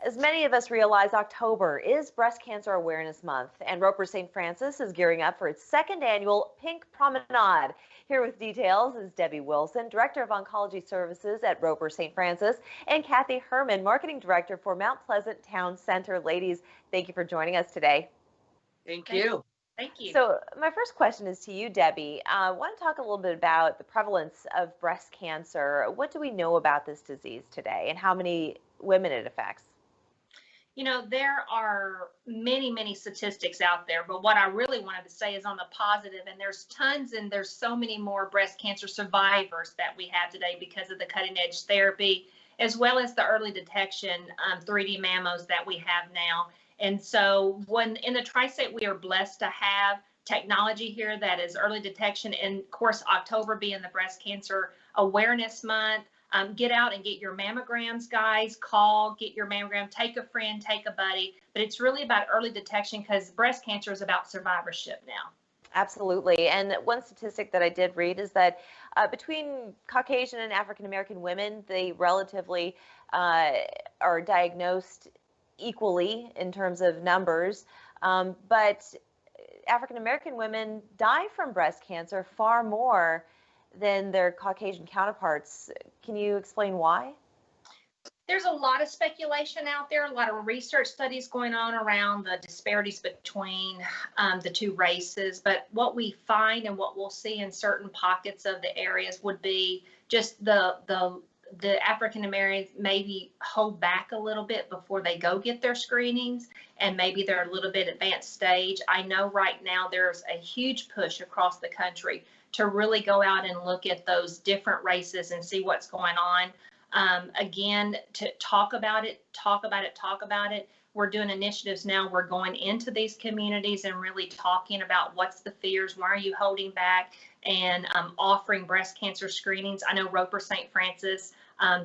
As many of us realize, October is Breast Cancer Awareness Month, and Roper St. Francis is gearing up for its second annual Pink Promenade. Here with details is Debbie Wilson, Director of Oncology Services at Roper St. Francis, and Kathy Herman, Marketing Director for Mount Pleasant Town Center. Ladies, thank you for joining us today. Thank you. Thank you. So my first question is to you, Debbie. I want to talk a little bit about the prevalence of breast cancer. What do we know about this disease today, and how many women it affects? You know, there are many statistics out there, but what I really wanted to say is on the positive, and there's tons, and there's so many more breast cancer survivors that we have today because of the cutting edge therapy, as well as the early detection 3D mammos that we have now. And so when in the Tri-State, we are blessed to have technology here that is early detection. And of course, October being the Breast Cancer Awareness Month, get out and get your mammograms, guys. Call, get your mammogram, take a friend, take a buddy. But it's really about early detection because breast cancer is about survivorship now. Absolutely. And one statistic that I did read is that between Caucasian and African American women, they relatively are diagnosed equally in terms of numbers, but African American women die from breast cancer far more than their Caucasian counterparts. Can you explain why? There's a lot of speculation out there, a lot of research studies going on around the disparities between the two races. But what we find and what we'll see in certain pockets of the areas would be just the African Americans maybe hold back a little bit before they go get their screenings, and maybe they're a little bit advanced stage. I know right now there's a huge push across the country to really go out and look at those different races and see what's going on. Again, to talk about it. We're doing initiatives now. We're going into these communities and really talking about what's the fears, why are you holding back, and offering breast cancer screenings. I know Roper St. Francis,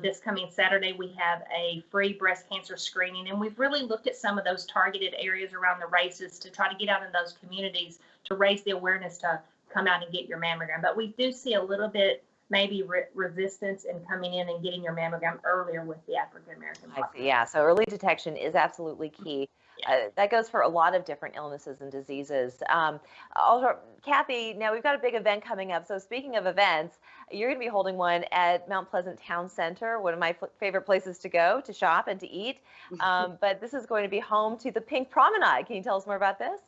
this coming Saturday, we have a free breast cancer screening, and we've really looked at some of those targeted areas around the races to try to get out in those communities to raise the awareness to come out and get your mammogram. But we do see a little bit maybe resistance in coming in and getting your mammogram earlier with the African American population. Yeah, so early detection is absolutely key. That goes for a lot of different illnesses and diseases. Also, Kathy, now we've got a big event coming up. So speaking of events, you're going to be holding one at Mount Pleasant Town Center, one of my favorite places to go to shop and to eat. But this is going to be home to the Pink Promenade. Can you tell us more about this?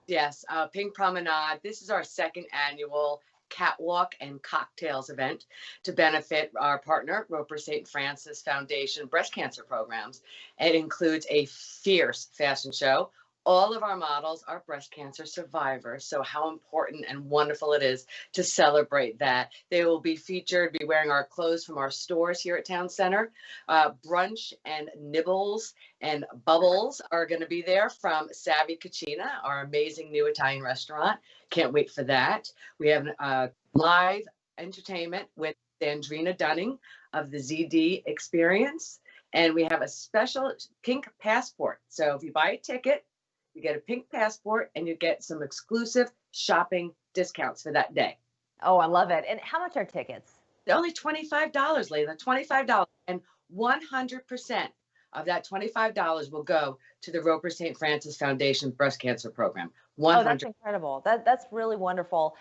Yes, Pink Promenade. This is our second annual catwalk and cocktails event to benefit our partner, Roper St. Francis Foundation breast cancer programs. It includes a fierce fashion show. All of our models are breast cancer survivors, so how important and wonderful it is to celebrate that. They will be featured, be wearing our clothes from our stores here at Town Center. Brunch and nibbles and bubbles are going to be there from Savvy Cucina, our amazing new Italian restaurant. Can't wait for that. We have live entertainment with Sandrina Dunning of the ZD Experience, and we have a special pink passport. So if you buy a ticket, you get a pink passport and you get some exclusive shopping discounts for that day. Oh, I love it. And how much are tickets? They're only $25, Leyla, $25. And 100% of that $25 will go to the Roper St. Francis Foundation breast cancer program. 100. Oh, that's incredible. That's really wonderful.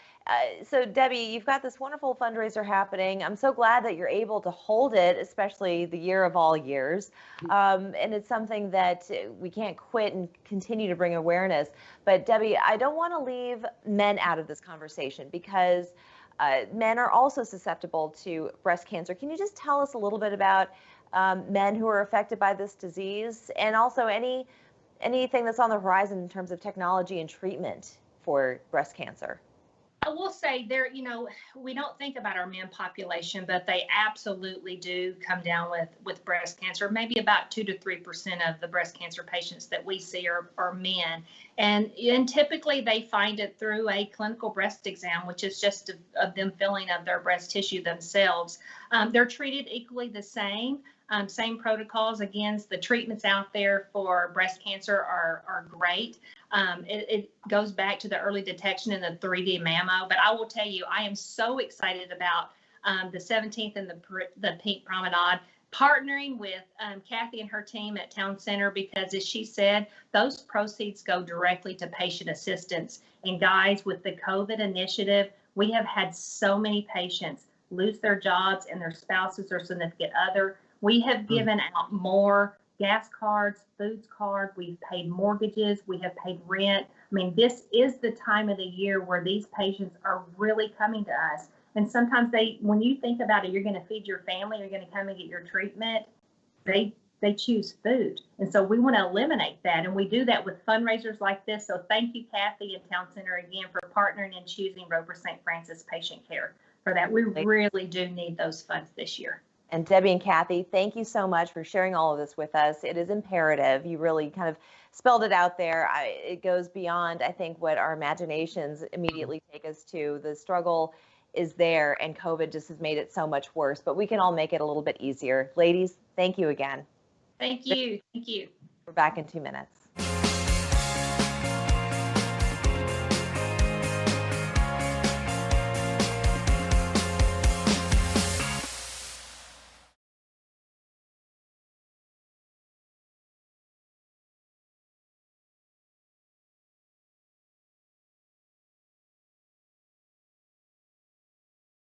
So Debbie, you've got this wonderful fundraiser happening. I'm so glad that you're able to hold it, especially the year of all years. And it's something that we can't quit and continue to bring awareness. But Debbie, I don't want to leave men out of this conversation because men are also susceptible to breast cancer. Can you just tell us a little bit about men who are affected by this disease, and also anything that's on the horizon in terms of technology and treatment for breast cancer? I will say there, you know, we don't think about our men population, but they absolutely do come down with breast cancer. Maybe about 2 to 3% of the breast cancer patients that we see are men. And typically they find it through a clinical breast exam, which is just of them feeling of their breast tissue themselves. They're treated equally the same. Same protocols. Again, the treatments out there for breast cancer are great. It goes back to the early detection and the 3D mammo. But I will tell you, I am so excited about the 17th and the Pink Promenade. partnering with Kathy and her team at Town Center, because as she said, those proceeds go directly to patient assistance. And guys, with the COVID initiative, we have had so many patients lose their jobs and their spouses or significant other. We have given out more gas cards, foods cards, we've paid mortgages, we have paid rent. I mean, this is the time of the year where these patients are really coming to us. And sometimes when you think about it, you're going to feed your family, you're going to come and get your treatment, they choose food. And so we want to eliminate that. And we do that with fundraisers like this. So thank you, Kathy and Town Center, again, for partnering and choosing Roper St. Francis Patient Care for that. We really do need those funds this year. And Debbie and Kathy, thank you so much for sharing all of this with us. It is imperative. You really kind of spelled it out there. It goes beyond, I think, what our imaginations immediately take us to. The struggle is there, and COVID just has made it so much worse, but we can all make it a little bit easier. Ladies, thank you again. Thank you. Thank you. We're back in 2 minutes.